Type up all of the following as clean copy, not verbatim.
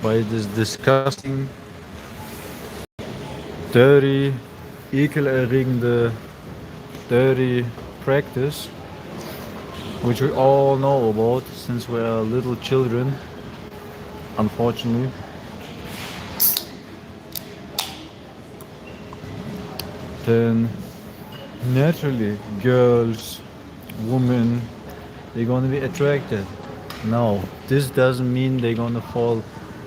by this disgusting, dirty, ekelerregende, dirty practice, which we all know about since we are little children, unfortunately. Then naturally, girls, women, they're gonna be attracted. Now, this doesn't mean they're gonna fall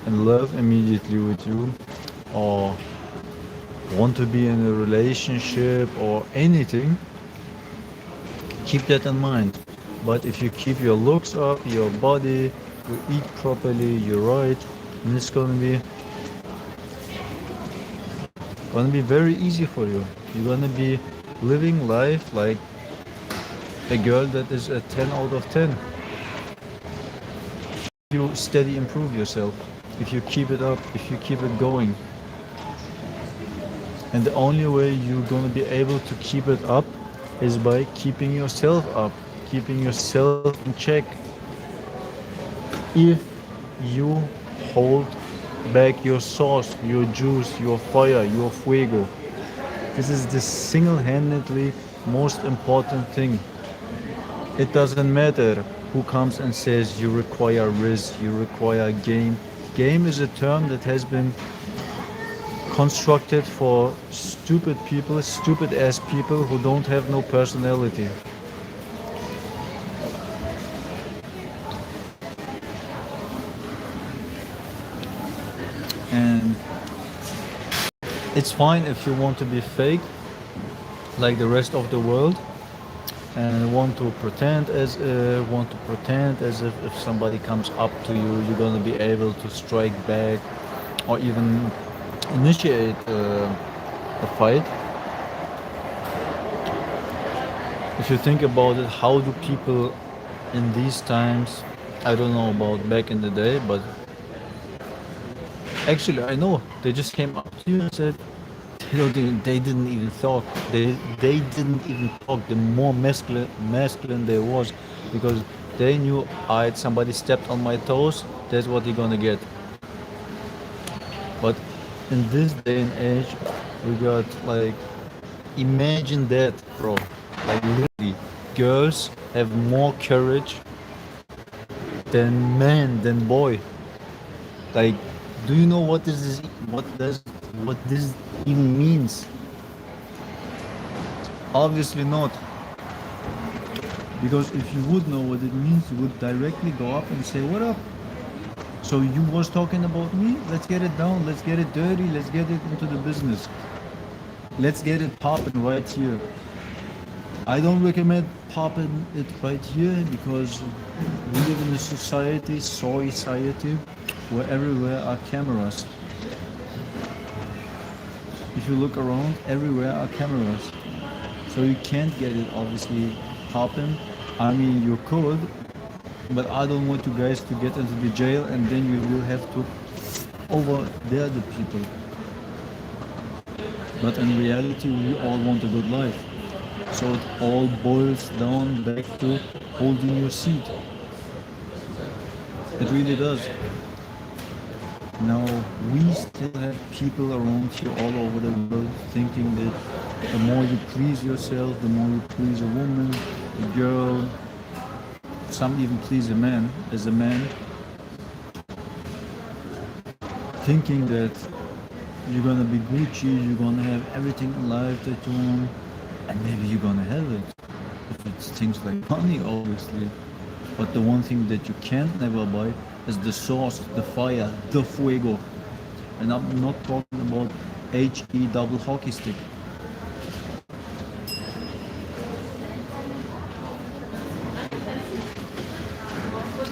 in love immediately with you or want to be in a relationship or anything. Keep that in mind. But if you keep your looks up, your body, you eat properly, you're right, and it's gonna be very easy for you. You're gonna be living life like a girl that is a 10 out of 10. You steady improve yourself, if you keep it up, if you keep it going. And the only way you're gonna be able to keep it up is by keeping yourself up, keeping yourself in check. If you hold back your sauce, your juice, your fire, your fuego, this is the single-handedly most important thing. It doesn't matter who comes and says you require Rizz, you require game. Game is a term that has been constructed for stupid people, stupid ass people who don't have no personality. And it's fine if you want to be fake like the rest of the world and want to pretend as if somebody comes up to you, you're gonna be able to strike back or even initiate a fight. If you think about it, how do people in these times, I don't know about back in the day, but actually I know, they just came up to you and said, they didn't even talk. They didn't even talk. The more masculine they was, because they knew, alright, somebody stepped on my toes. That's what you're gonna get. But in this day and age, we got like, imagine that, bro. Like literally, girls have more courage than men, than boy. Like, do you know what this is? What this even means? Obviously not. Because if you would know what it means, you would directly go up and say, "What up? So you was talking about me? Let's get it down. Let's get it dirty. Let's get it into the business. Let's get it popping right here." I don't recommend popping it right here because we live in a society, where everywhere are cameras. If you look around, everywhere are cameras. So you can't get it obviously popping. I mean, you could, but I don't want you guys to get into the jail and then you will have to over there the people. But in reality, we all want a good life. So it all boils down back to holding your seat. It really does. Now, we still have people around here all over the world thinking that the more you please yourself, the more you please a woman, a girl, some even please a man, as a man, thinking that you're gonna be Gucci, you're gonna have everything in life that you want, and maybe you're gonna have it. If it's things like money, obviously. But the one thing that you can't never buy is the sauce, the fire, the fuego. And I'm not talking about HE double hockey stick.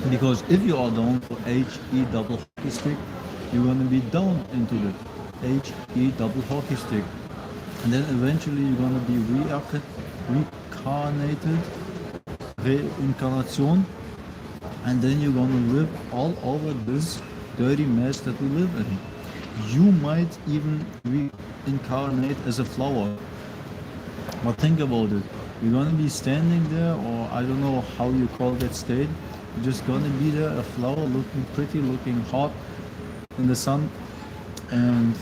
Because if you are down for HE double hockey stick, you're gonna be down into the HE double hockey stick. And then eventually you're gonna be reincarnation, and then you're gonna live all over this dirty mess that we live in. You might even reincarnate as a flower. But think about it. You're gonna be standing there, or I don't know how you call that state. You're just gonna be there, a flower looking pretty, looking hot, in the sun, and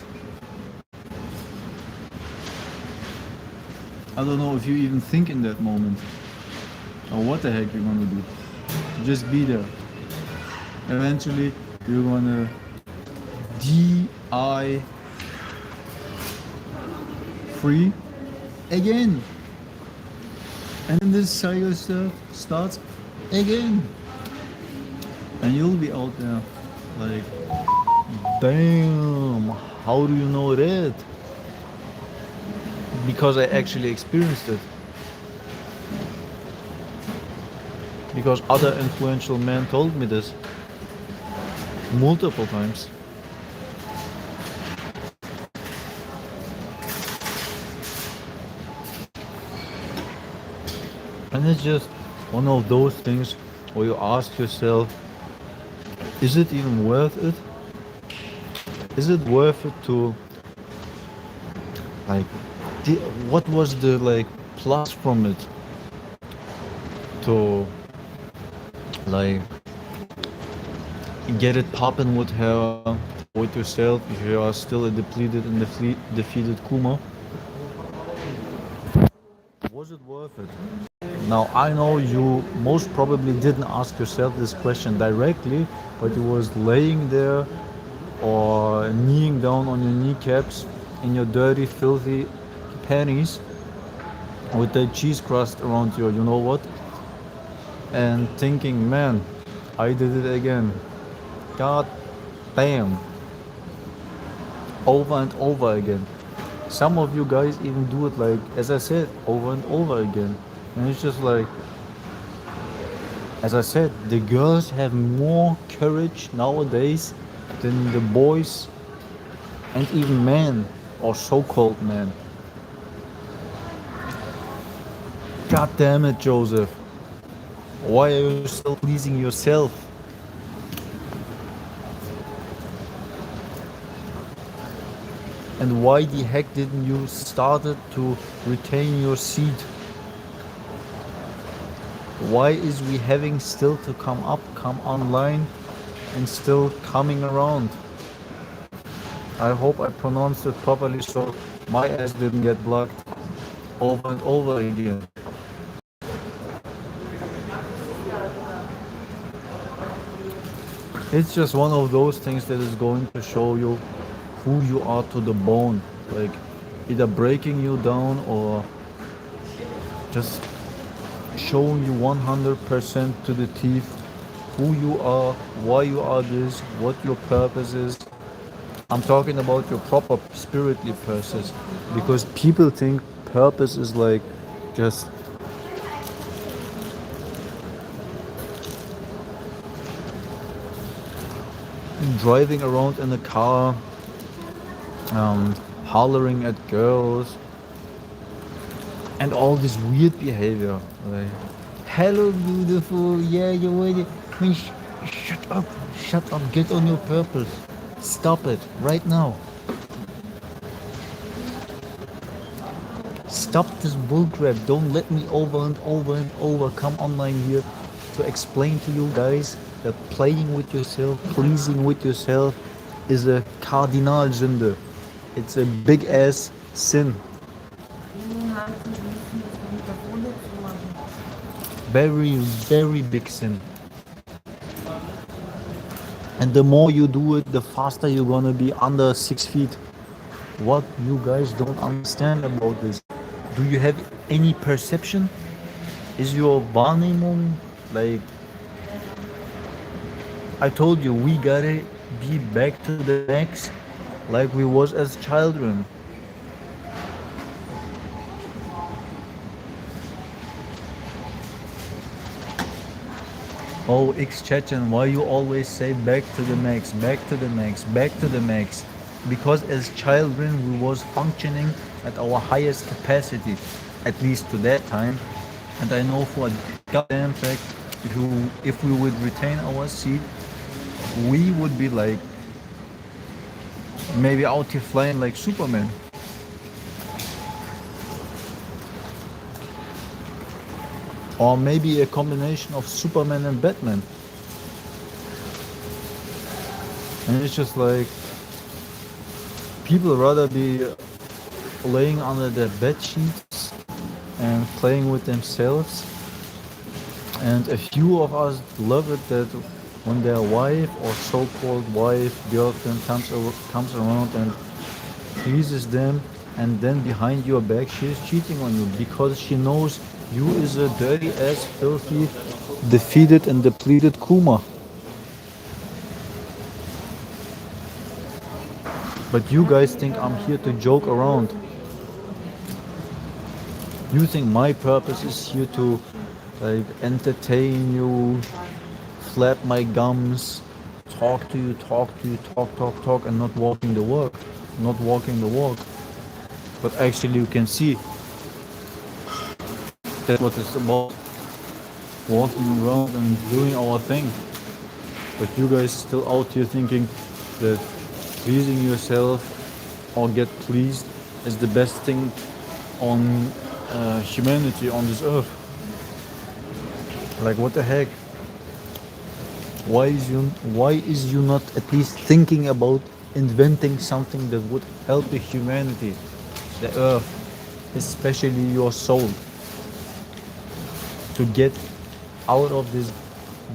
I don't know if you even think in that moment or what the heck you're gonna do. Just be there. Eventually, you're gonna DI free again, and then this cycle stuff starts again, and you'll be out there like, damn, how do you know that? Because I actually experienced it. Because other influential men told me this multiple times. And it's just one of those things where you ask yourself, is it even worth it? Is it worth it to, like, what was the like plus from it to like get it popping with her, with yourself if you are still a depleted and defeated Kuma? Was it worth it? Now I know you most probably didn't ask yourself this question directly, but you was laying there or kneeling down on your kneecaps in your dirty, filthy panties with that cheese crust around your, you know what, and thinking, man, I did it again. God damn. Over and over again. Some of you guys even do it, like, as I said, over and over again. And it's just like, as I said, the girls have more courage nowadays than the boys and even men, or so-called men. God damn it, Joseph. Why are you still pleasing yourself? And why the heck didn't you started to retain your seat? Why is we having still to come up, come online, and still coming around? I hope I pronounced it properly so my ass didn't get blocked over and over again. It's just one of those things that is going to show you who you are to the bone, like either breaking you down or just showing you 100% to the teeth who you are, why you are this, what your purpose is. I'm talking about your proper spiritually purpose, because people think purpose is like just driving around in a car, hollering at girls, and all this weird behavior. Like, hello, beautiful. Yeah, you're ready. Shut up. Shut up. Get on your purpose. Stop it right now. Stop this bullcrap. Don't let me over and over and over come online here to explain to you guys that playing with yourself, pleasing with yourself is a cardinal Sünde. It's a big ass sin. Very, very big sin. And the more you do it, the faster you're gonna be under 6 feet. What you guys don't understand about this? Do you have any perception? Is your Wahrnehmung like? I told you, we gotta be back to the max like we was as children. Oh, Chechen, why you always say back to the max, back to the max, back to the max? Because as children we was functioning at our highest capacity, at least to that time. And I know for a goddamn fact, if we would retain our seat, we would be like maybe out here flying like Superman. Or maybe a combination of Superman and Batman. And it's just like people rather be laying under their bed sheets and playing with themselves. And a few of us love it that when their wife or so-called wife, girlfriend comes around and pleases them, and then behind your back she is cheating on you because she knows you is a dirty ass, filthy, defeated and depleted Kuma. But you guys think I'm here to joke around. You think my purpose is here to like entertain you, flap my gums, talk to you, talk, and not walking the walk, not walking the walk. But actually, you can see that's what it's about, walking around and doing our thing. But you guys still out here thinking that pleasing yourself or get pleased is the best thing on humanity on this earth. Like what the heck? Why is you not at least thinking about inventing something that would help the humanity, the earth, especially your soul, to get out of this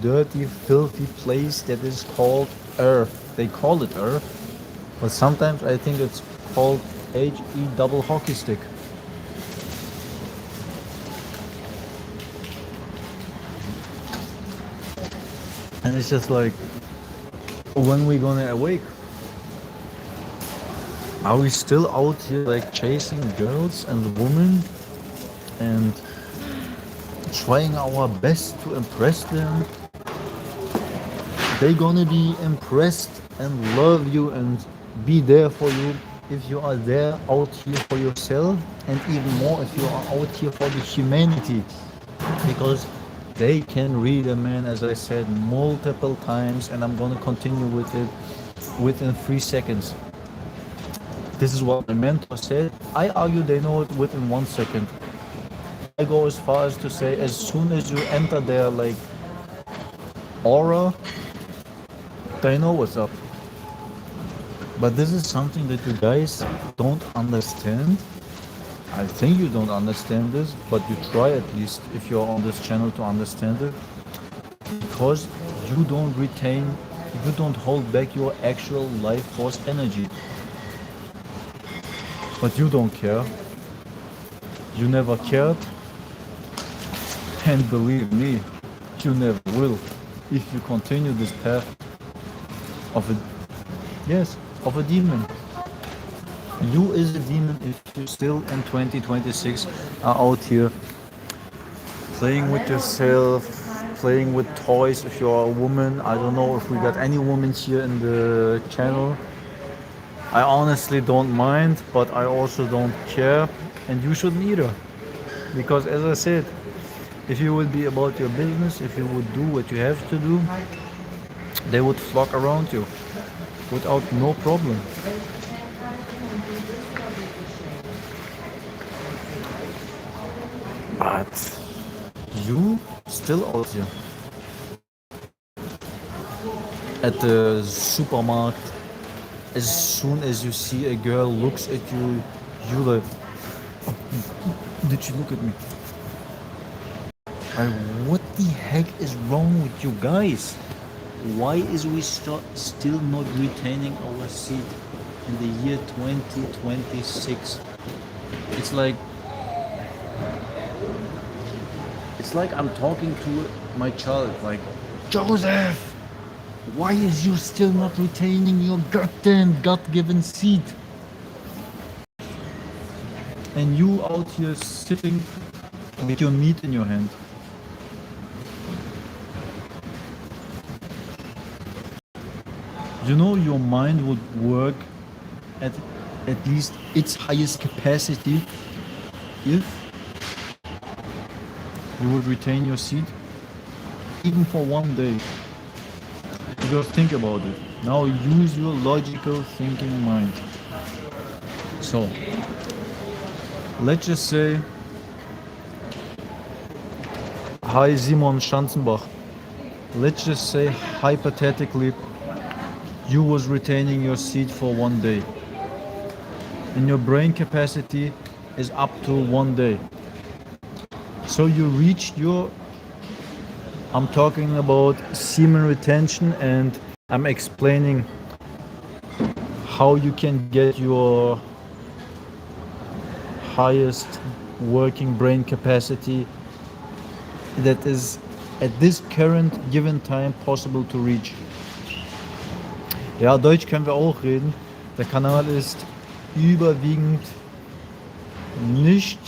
dirty, filthy place that is called earth. They call it earth, but sometimes I think it's called HE double hockey stick. And it's just like, when we gonna awake? Are we still out here like chasing girls and women and trying our best to impress them? They gonna be impressed and love you and be there for you if you are there out here for yourself, and even more if you are out here for the humanity, because they can read a man, as I said multiple times, and I'm gonna continue with it within 3 seconds. This is what my mentor said. I argue they know it within 1 second. I go as far as to say, as soon as you enter their like aura, they know what's up. But this is something that you guys don't understand. I think you don't understand this, but you try at least if you're on this channel to understand it. Because you don't hold back your actual life force energy. But you don't care. You never cared. And believe me, you never will. If you continue this path of a, yes, of a demon. You is a demon if you still in 2026 are out here playing with yourself, playing with toys. If you're a woman, I don't know if we got any women here in the channel. I honestly don't mind, but I also don't care, and you shouldn't either. Because as I said, if you would be about your business, if you would do what you have to do, they would flock around you without no problem. But you still out here at the supermarket. As soon as you see a girl looks at you, you like, did she look at me? And what the heck is wrong with you guys? Why is we still not retaining our seat in the year 2026? It's like I'm talking to my child, like, Joseph, why is you still not retaining your goddamn God-given seat? And you out here sitting with your meat in your hand. You know your mind would work at least its highest capacity if you would retain your seat, even for one day. Because think about it. Now use your logical thinking mind. So, let's just say, hi Simon Schanzenbach. Let's just say hypothetically, you was retaining your seed for 1 day, and your brain capacity is up to 1 day. So you reached your, I'm talking about semen retention, and I'm explaining how you can get your highest working brain capacity that is at this current given time possible to reach. Ja, Deutsch können wir auch reden. Der Kanal ist überwiegend nicht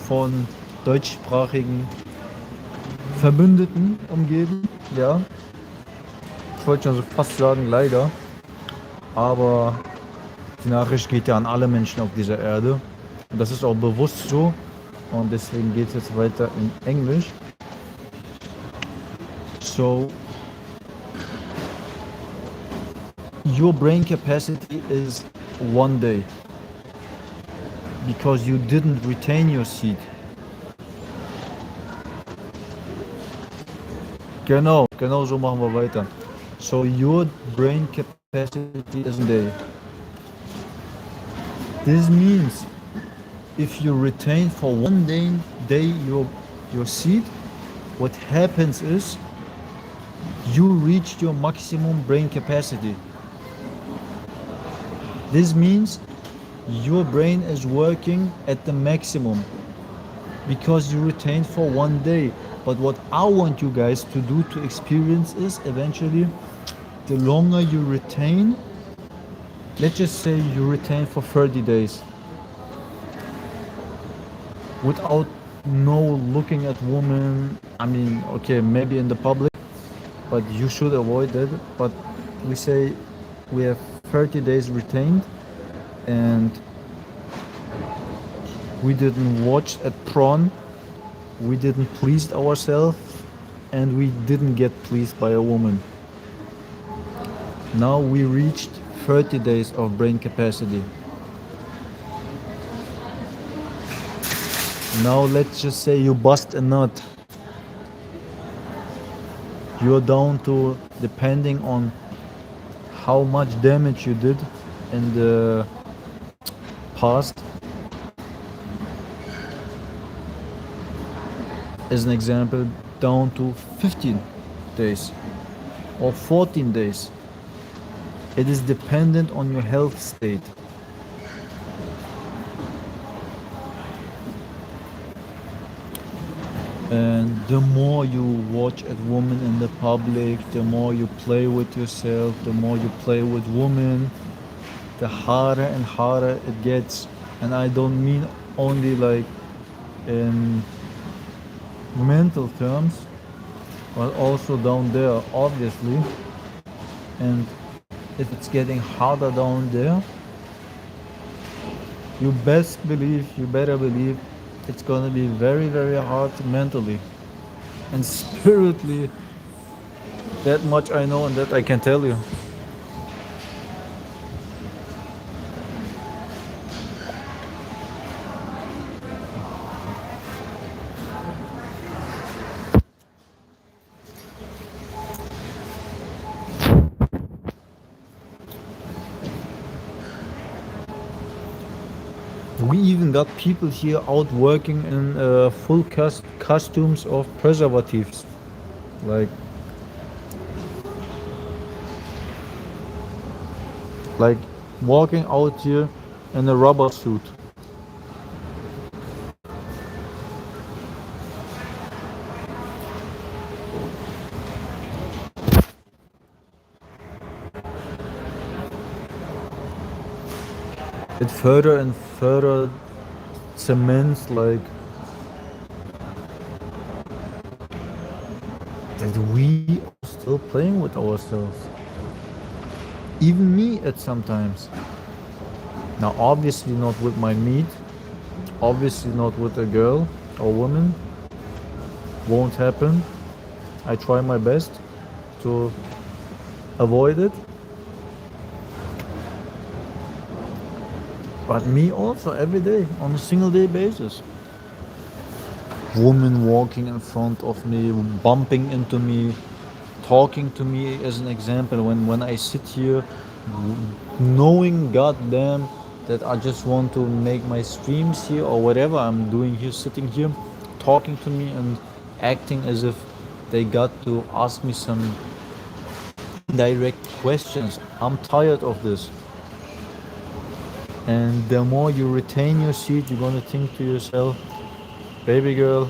von deutschsprachigen Verbündeten umgeben. Ja, ich wollte schon so fast sagen, leider. Aber die Nachricht geht ja an alle Menschen auf dieser Erde. Und das ist auch bewusst so. Und deswegen geht es jetzt weiter in Englisch. So, your brain capacity is 1 day because you didn't retain your seed. Genau so machen wir weiter. So your brain capacity is 1 day. This means if you retain for 1 day your seed, what happens is you reached your maximum brain capacity. This means your brain is working at the maximum because you retained for 1 day. But what I want you guys to do to experience is eventually the longer you retain, let's just say you retain for 30 days without no looking at women. I mean, okay, maybe in the public, but you should avoid that. But we say we have 30 days retained and we didn't watch at prawn, we didn't please ourselves, and we didn't get pleased by a woman. Now we reached 30 days of brain capacity. Now let's just say you bust a nut. You're down to, depending on how much damage you did in the past. As an example, down to 15 days or 14 days. It is dependent on your health state. And the more you watch at women in the public, the more you play with yourself, the more you play with women, the harder and harder it gets. And I don't mean only like in mental terms, but also down there, obviously. And if it's getting harder down there, you better believe it's gonna be very, very hard mentally and spiritually. That much I know and that I can tell you. We even got people here out working in full costumes of preservatives, like walking out here in a rubber suit. It further and further cements like that we are still playing with ourselves. Even me at sometimes. Now obviously not with my meat, obviously not with a girl or woman. Won't happen. I try my best to avoid it. But me also every day, on a single day basis. Woman walking in front of me, bumping into me, talking to me as an example when I sit here knowing goddamn that I just want to make my streams here or whatever I'm doing here, sitting here talking to me and acting as if they got to ask me some indirect questions. I'm tired of this. And the more you retain your seat, you're gonna think to yourself, baby girl,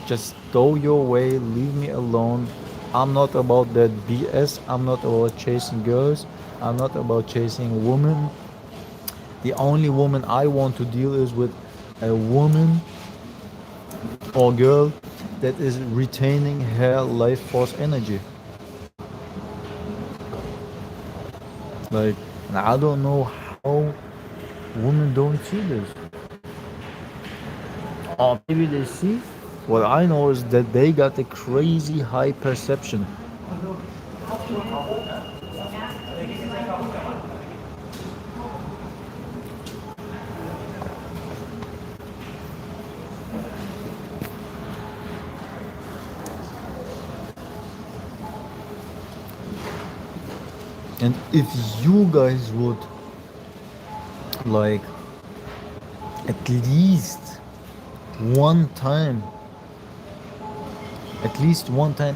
just go your way, leave me alone. I'm not about that BS. I'm not about chasing girls. I'm not about chasing women. The only woman I want to deal is with a woman or girl that is retaining her life force energy. Like, I don't know how women don't see this. Or maybe they see. What I know is that they got a crazy high perception. And if you guys would like at least one time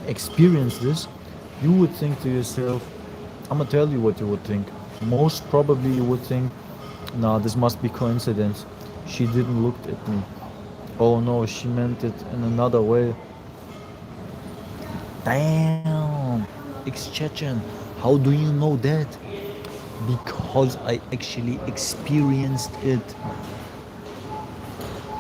experience this, you would think to yourself, I'm gonna tell you what you would think. Most probably you would think, nah, this must be coincidence. She didn't look at me. Oh no, she meant it in another way. Damn, ex-Chechen, how do you know that? Because I actually experienced it.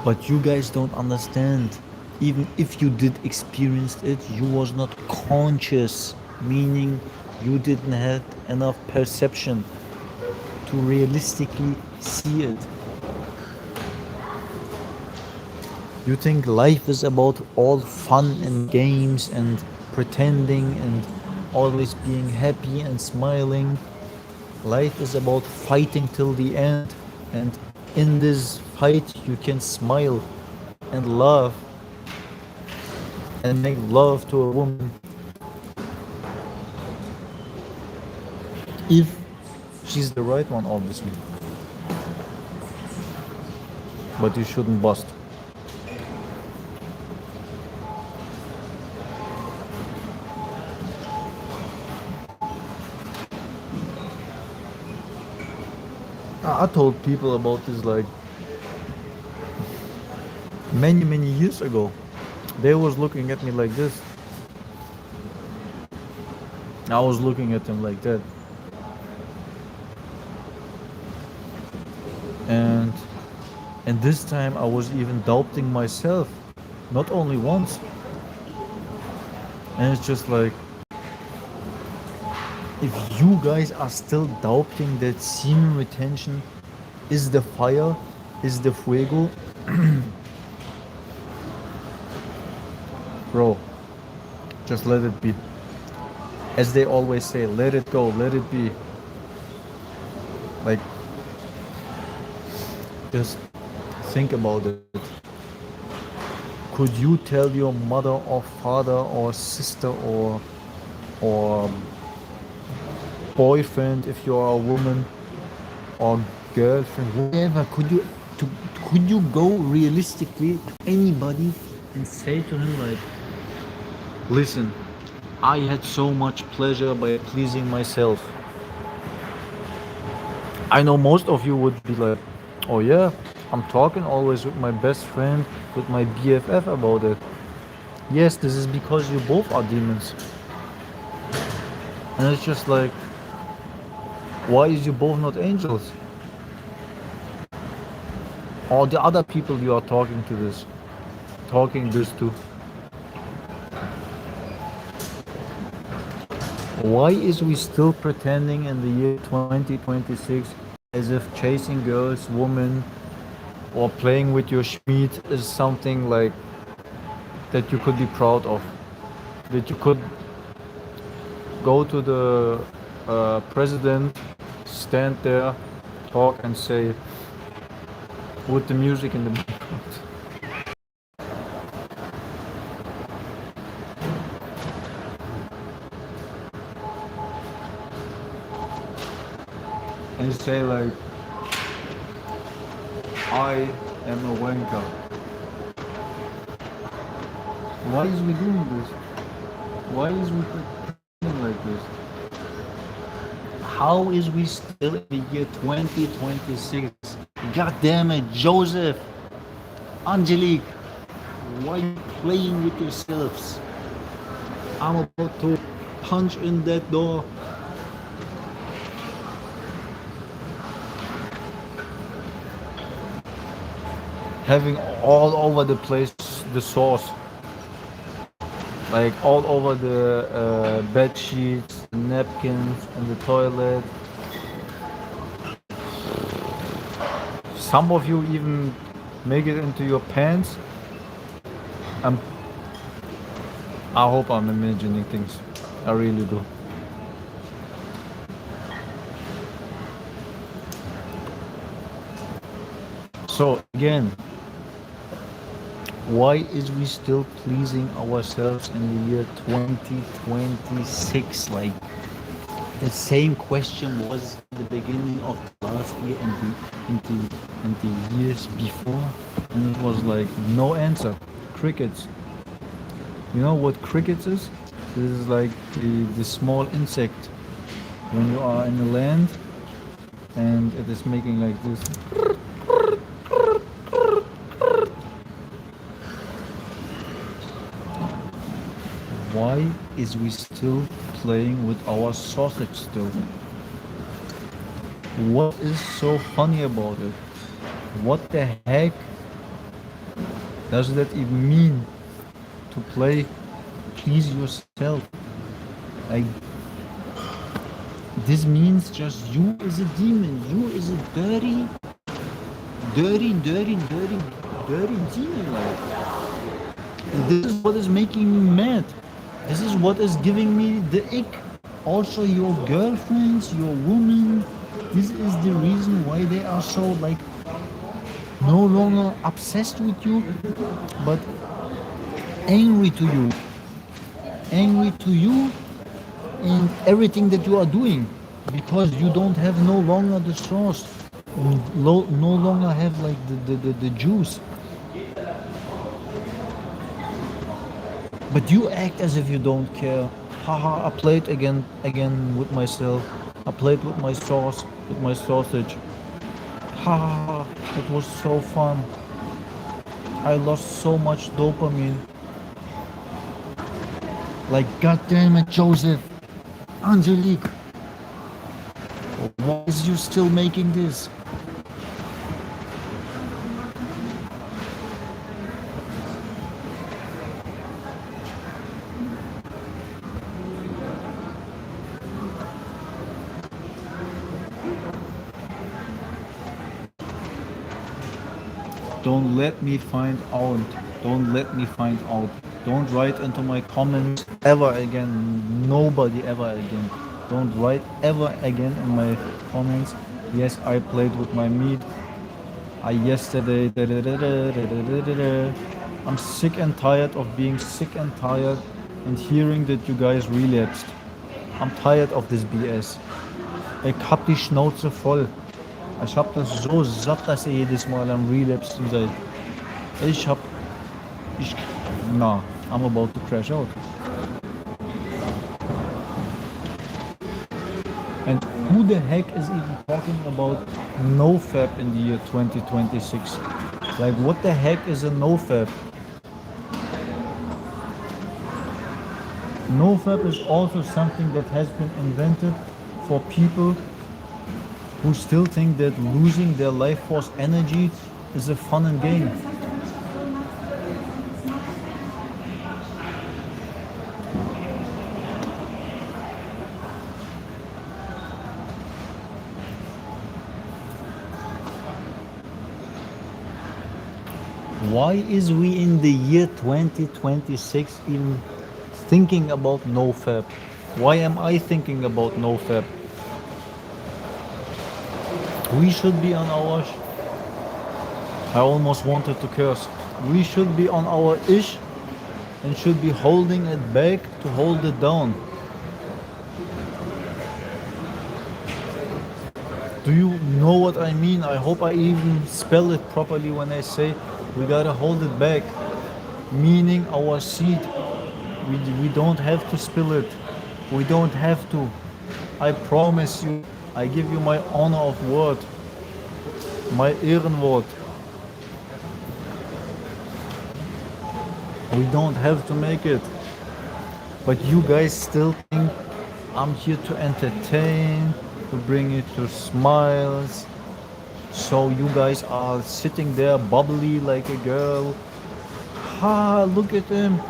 But you guys don't understand. Even if you did experience it, you was not conscious, meaning you didn't have enough perception to realistically see it. You think life is about all fun and games and pretending and always being happy and smiling. Life is about fighting till the end, and in this fight you can smile and laugh and make love to a woman if she's the right one, obviously. But you shouldn't bust. I told people about this like many years ago. They was looking at me like this. I was looking at them like that. And this time I was even doubting myself. Not only once. And it's just like, if you guys are still doubting that semen retention is the fire, is the fuego, bro, just let it be. As they always say, let it go, let it be. Like, just think about it. Could you tell your mother or father or sister or boyfriend, if you are a woman, or girlfriend, whatever, could you go realistically to anybody and say to him like, listen, I had so much pleasure by pleasing myself? I know most of you would be like, oh yeah, I'm talking always with my best friend, with my BFF about it. Yes, this is because you both are demons. And it's just like, why is you both not angels? Or the other people you are talking this to. Why is we still pretending in the year 2026 as if chasing girls, women, or playing with your schmied is something like that you could be proud of? That you could go to the president, stand there, talk and say, with the music in the background. and say like, I am a wanker. Why is we doing this? Why is we pretending like this? How is we still in the year 2026? God damn it, Joseph, Angelique, why are you playing with yourselves? I'm about to punch in that door. Having all over the place the sauce, like all over the bed sheets, the napkins, and the toilet. Some of you even make it into your pants. I'm, I hope I'm imagining things. I really do. So again, why is we still pleasing ourselves in the year 2026? Like the same question was in the beginning of last year and the years before, and it was like no answer. Crickets. You know what crickets is? This is like the small insect when you are in the land and it is making like this. Why is we still playing with our sausage still? What is so funny about it? What the heck does that even mean to play please yourself? Like this means just you is a demon, you is a dirty demon. Like, and this is what is making me mad. This is what is giving me the ick. Also your girlfriends, your women, this is the reason why they are so like no longer obsessed with you, but angry to you. Angry to you and everything that you are doing because you don't have no longer the sauce, no longer have like the juice. But you act as if you don't care. Haha, I played again with myself. I played with my sauce, with my sausage. Haha, it was so fun. I lost so much dopamine. Like, god damn it, Joseph, Angelique, why is you still making this? Don't let me find out. Don't let me find out. Don't write into my comments ever again. Nobody ever again. Don't write ever again in my comments. Yes, I played with my meat. I yesterday. I'm sick and tired of being sick and tired and hearing that you guys relapsed. I'm tired of this BS. Ich hab die Schnauze voll. Ich hab das so satt, dass ihr jedes Mal am Relapsen seid. Ich hab... Ich... Nah, I'm about to crash out. And who the heck is even talking about NoFap in the year 2026? Like, what the heck is a NoFap? NoFap is also something that has been invented for people who still think that losing their life force energy is a fun and game. Why is we in the year 2026 even thinking about NoFap? Why am I thinking about NoFap? We should be on our... I almost wanted to curse. We should be on our ish and should be holding it back to hold it down. Do you know what I mean? I hope I even spell it properly when I say we gotta hold it back, meaning our seed. We don't have to spill it. We don't have to. I promise you. I give you my honor of word, my Ehrenwort. We don't have to make it. But you guys still think I'm here to entertain, to bring you to smiles. So you guys are sitting there bubbly like a girl. Ha, look at him.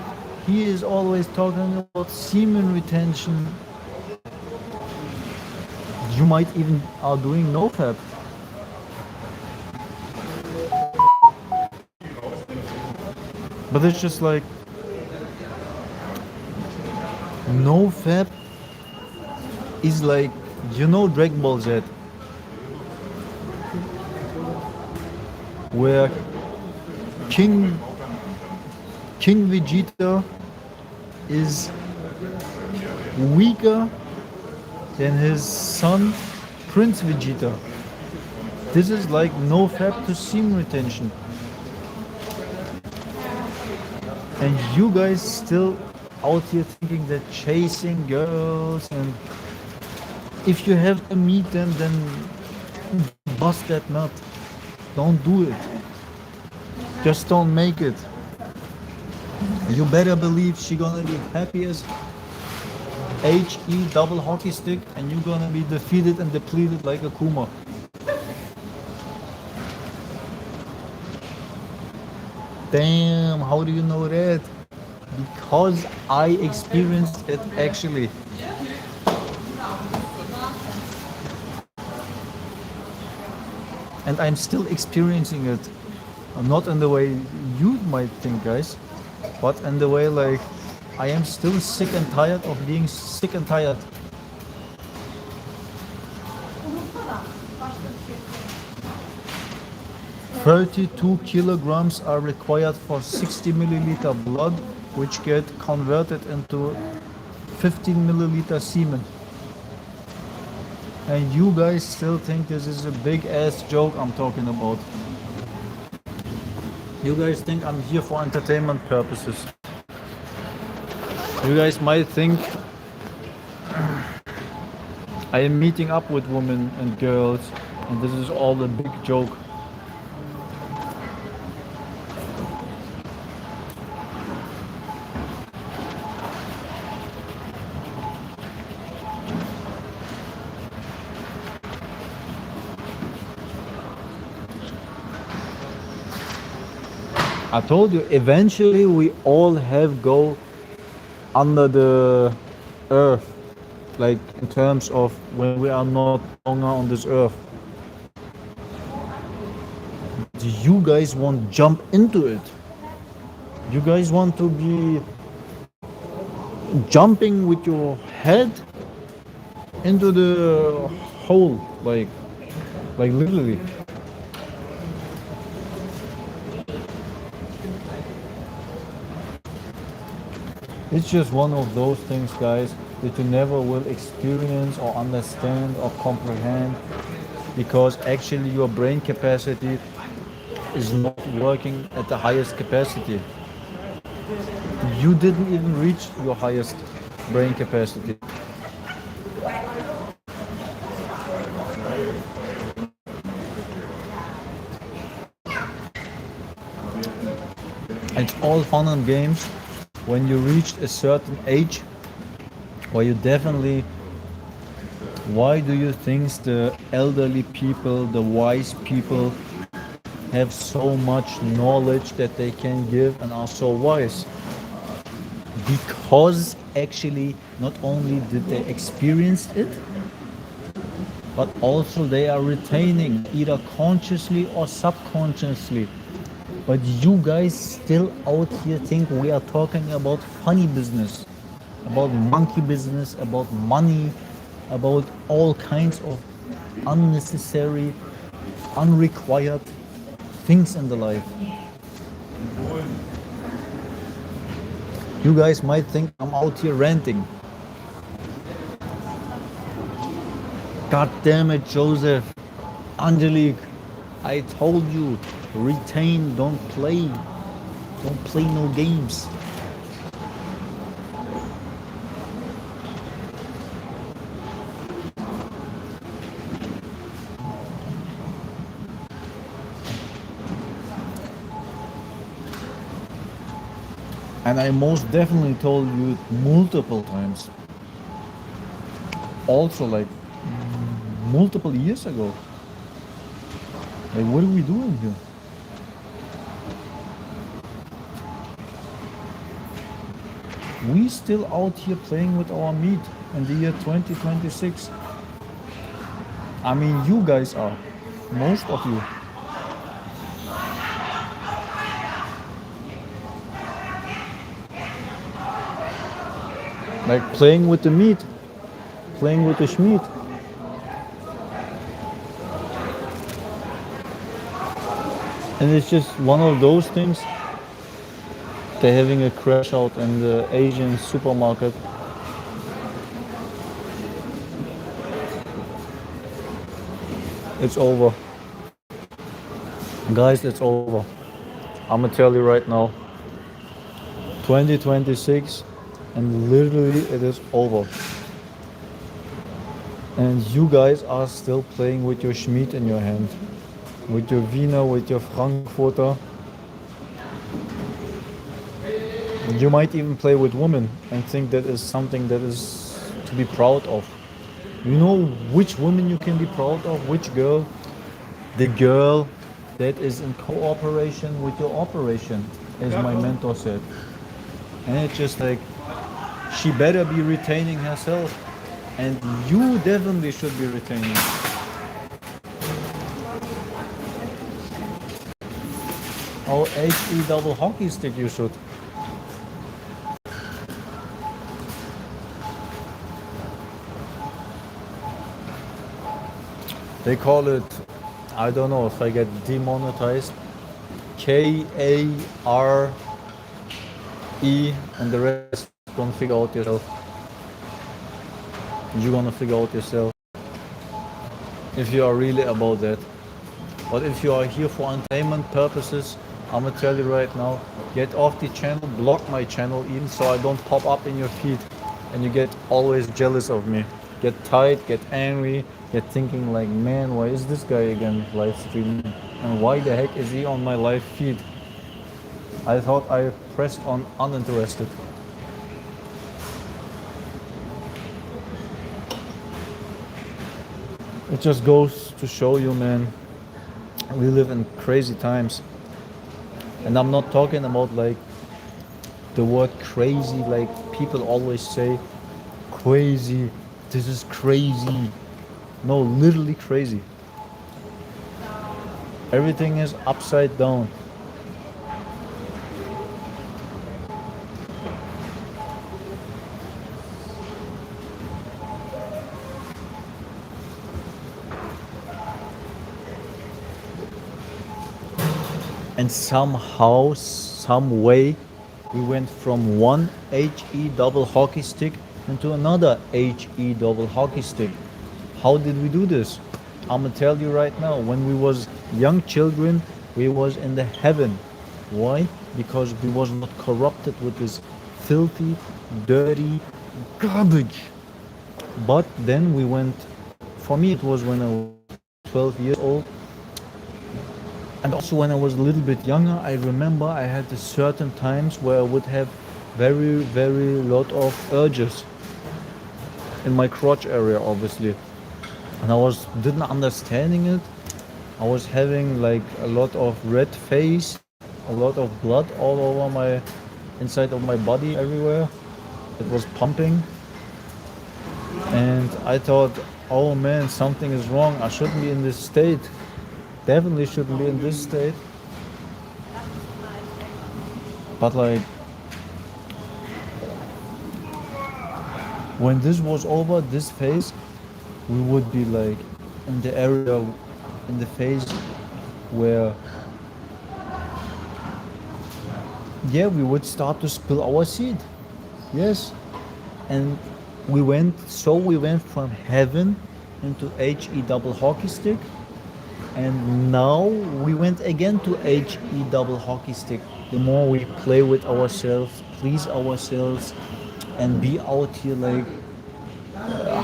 He is always talking about semen retention. You might even are doing no fab. But it's just like no fab is like, you know, Dragon Ball Z, where King King Vegeta is weaker than his son Prince Vegeta. This is like no fab to semen retention. And you guys still out here thinking that chasing girls, and if you have to meet them, then bust that nut. Don't do it. Just don't make it. You better believe she gonna be happy as HE double hockey stick, and you're gonna be defeated and depleted like a Kuma. Damn, how do you know that? Because I experienced it actually. And I'm still experiencing it. Not in the way you might think, guys, but in the way like I am still sick and tired of being sick and tired. "32 kilograms are required for 60 milliliter blood, which get converted into 15 milliliter semen." And you guys still think this is a big ass joke I'm talking about. You guys think I'm here for entertainment purposes. You guys might think I am meeting up with women and girls, and this is all a big joke. I told you, eventually we all have go under the earth, like in terms of when we are not longer on this earth. Do you guys want to jump into it? You guys want to be jumping with your head into the hole, like literally. It's just one of those things, guys, that you never will experience or understand or comprehend, because actually your brain capacity is not working at the highest capacity. You didn't even reach your highest brain capacity. It's all fun and games when you reached a certain age, where you definitely, why do you think the elderly people, the wise people, have so much knowledge that they can give and are so wise? Because actually not only did they experience it, but also they are retaining, either consciously or subconsciously. But you guys still out here think we are talking about funny business, about monkey business, about money, about all kinds of unnecessary, unrequired things in the life. You guys might think I'm out here ranting. God damn it, Joseph. Angelique, I told you, retain, don't play. Don't play no games. And I most definitely told you it multiple times. Also, like multiple years ago. Like, what are we doing here? We still out here playing with our meat in the year 2026. I mean, you guys are. Most of you. Like playing with the meat. Playing with the schmeat. And it's just one of those things. They're having a crash out in the Asian supermarket. It's over. Guys, it's over. I'm gonna tell you right now. 2026 and literally it is over. And you guys are still playing with your schmeat in your hand. With your Wiener, with your Frankfurter. You might even play with women and think that is something that is to be proud of. You know which woman you can be proud of? Which girl? The girl that is in cooperation with your operation, as my mentor said. And it's just like, she better be retaining herself. And you definitely should be retaining. Or HE double hockey stick you should. They call it, I don't know if I get demonetized, KARE, and the rest gonna figure out yourself. You're gonna figure out yourself if you are really about that. But if you are here for entertainment purposes, I'm gonna tell you right now, get off the channel, block my channel even so I don't pop up in your feed and you get always jealous of me. Get tight, get angry, get thinking like, man, why is this guy again live streaming? And why the heck is he on my live feed? I thought I pressed on uninterested. It just goes to show you, man, we live in crazy times. And I'm not talking about like the word crazy, like people always say, crazy, this is crazy. No, literally crazy. Everything is upside down. And somehow, some way, we went from one HE double hockey stick into another HE double hockey stick. How did we do this? I'm gonna tell you right now, when we was young children, we was in the heaven. Why? Because we was not corrupted with this filthy, dirty garbage. But then we went, for me it was when I was 12 years old. And also when I was a little bit younger, I remember I had certain times where I would have very, very lot of urges in my crotch area, obviously. And didn't understanding it. I was having like a lot of red face, a lot of blood all over my inside of my body everywhere. It was pumping. And I thought, oh man, something is wrong. I shouldn't be in this state. Definitely shouldn't be in this state. But like, when this was over, this phase, we would be like in the area, in the phase where, yeah, we would start to spill our seed. Yes. And we went from heaven into HE double hockey stick. And now we went again to HE double hockey stick. The more we play with ourselves, please ourselves, and be out here like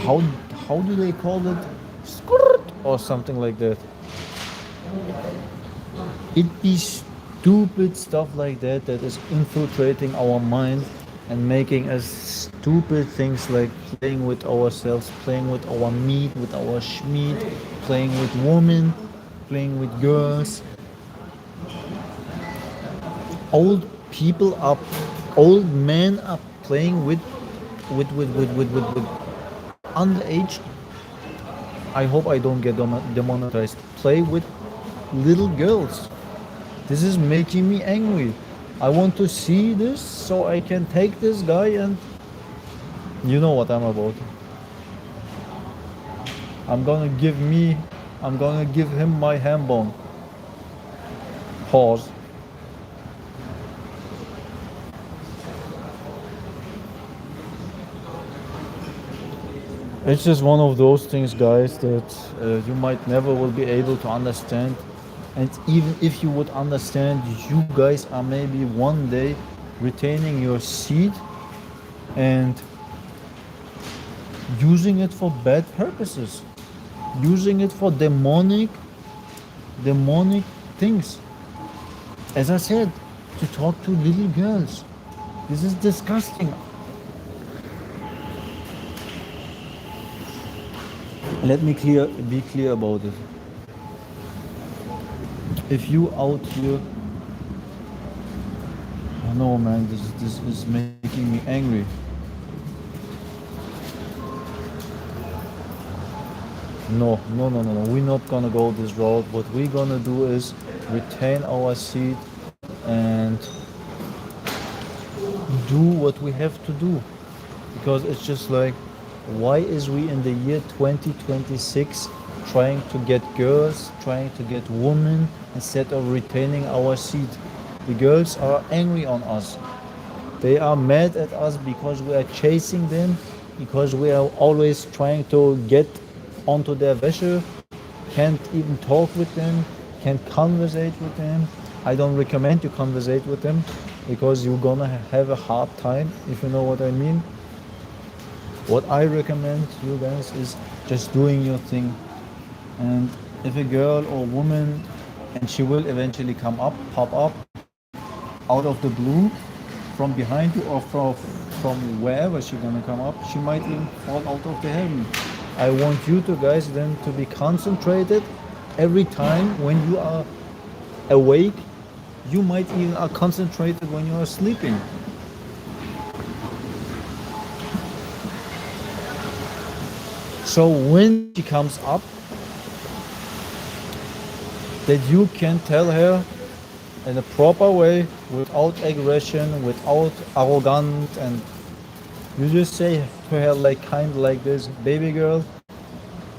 how how do they call it? Skirt or something like that. It be stupid stuff like that that is infiltrating our mind and making us stupid things like playing with ourselves, playing with our meat, with our schmeat, playing with women, playing with girls. Old people are, old men are playing with underage. I hope I don't get demonetized. Play with little girls. This is making me angry. I want to see this so I can take this guy and you know what I'm about. I'm gonna give me, I'm gonna give him my ham bone. Pause. It's just one of those things, guys, that you might never will be able to understand. And even if you would understand, you guys are maybe one day retaining your seed and using it for bad purposes, using it for demonic things. As I said, to talk to little girls. This is disgusting. Let me be clear about it. If you out here, oh no man, this is making me angry. No, no, no, no, no. We're not gonna go this route. What we're gonna do is retain our seat and do what we have to do. Because it's just like, why is we in the year 2026 trying to get girls, trying to get women instead of retaining our seat? The girls are angry on us. They are mad at us because we are chasing them, because we are always trying to get onto their vessel, can't even talk with them, can't conversate with them. I don't recommend you conversate with them because you're gonna have a hard time, if you know what I mean. What I recommend you guys is just doing your thing. And if a girl or woman, and she will eventually come up, pop up out of the blue, from behind you or from wherever she's gonna come up, she might even fall out of the heaven. I want you to guys then to be concentrated every time when you are awake. You might even are concentrated when you are sleeping. So when she comes up, that you can tell her in a proper way, without aggression, without arrogant, and you just say to her like kind of like this, baby girl,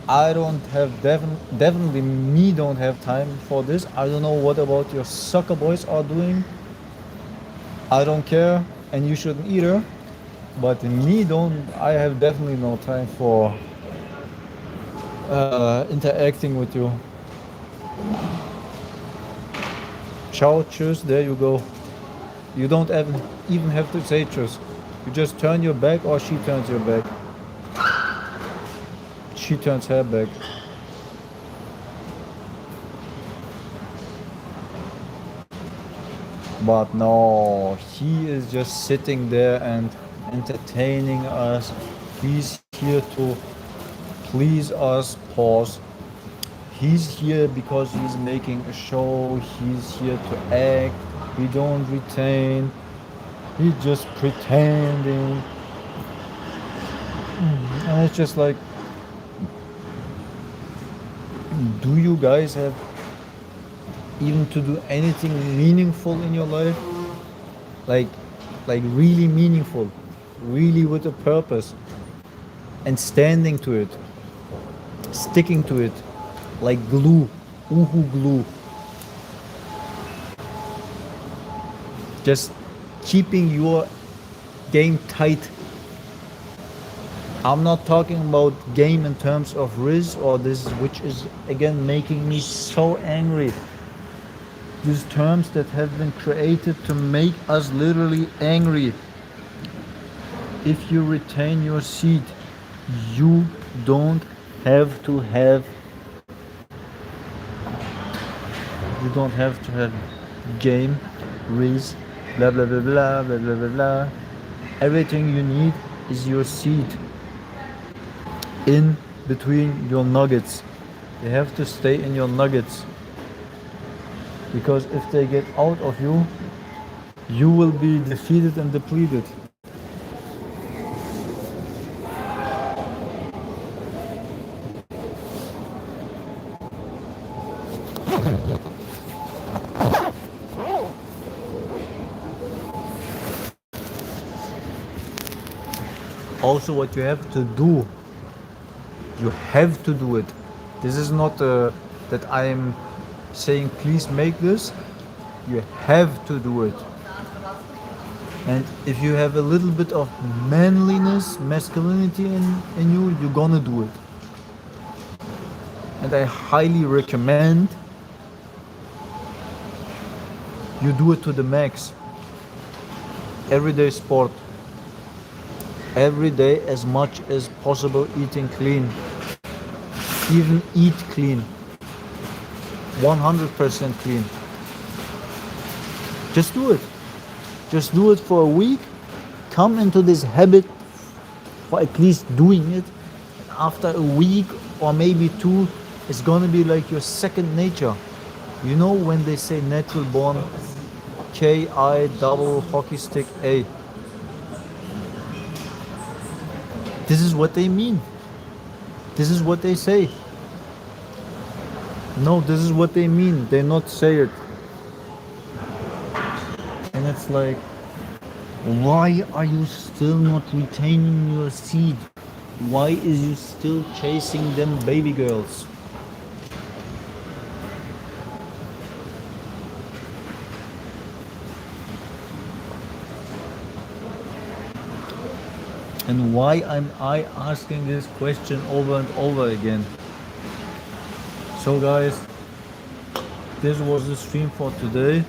I don't have definitely me don't have time for this. I don't know what about your soccer boys are doing. I don't care, and you shouldn't either. But me don't. I have definitely no time for interacting with you. Ciao, cheers. There you go. You don't even have to say cheers. You just turn your back, or she turns your back. She turns her back. But no, he is just sitting there and entertaining us. He's here to please us. Pause. He's here because he's making a show. He's here to act. We don't retain. He's just pretending. And it's just like, do you guys have even to do anything meaningful in your life? Like really meaningful, really with a purpose, and standing to it, sticking to it, like glue, uhu glue. Just keeping your game tight. I'm not talking about game in terms of Rizz or this, which is again making me so angry. These terms that have been created to make us literally angry. If you retain your seat, you don't have to have game, Rizz, blah blah blah blah blah blah blah blah. Everything you need is your seat in between your nuggets. You have to stay in your nuggets, because if they get out of you, you will be defeated and depleted. Also, what you have to do, you have to do it. This is not that I am saying please make this. You have to do it. And if you have a little bit of manliness, masculinity in you, you're gonna do it. And I highly recommend you do it to the max. Everyday sport. Every day as much as possible, eating clean. Even eat clean. 100% clean. Just do it. Just do it for a week. Come into this habit for at least doing it. After a week or maybe two, it's gonna be like your second nature. You know when they say natural born, KI double hockey stick A. This is what they mean. This is what they say. No, this is what they mean. They not say it. And it's like, why are you still not retaining your seed? Why is you still chasing them baby girls? And why am I asking this question over and over again? So guys, this was the stream for today.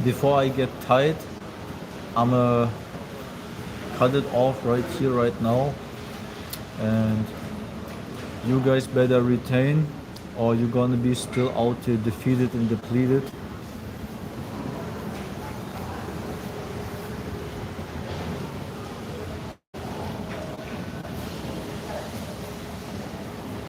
Before I get tired, I'ma cut it off right here, right now. And you guys better retain, or you're gonna be still out here defeated and depleted.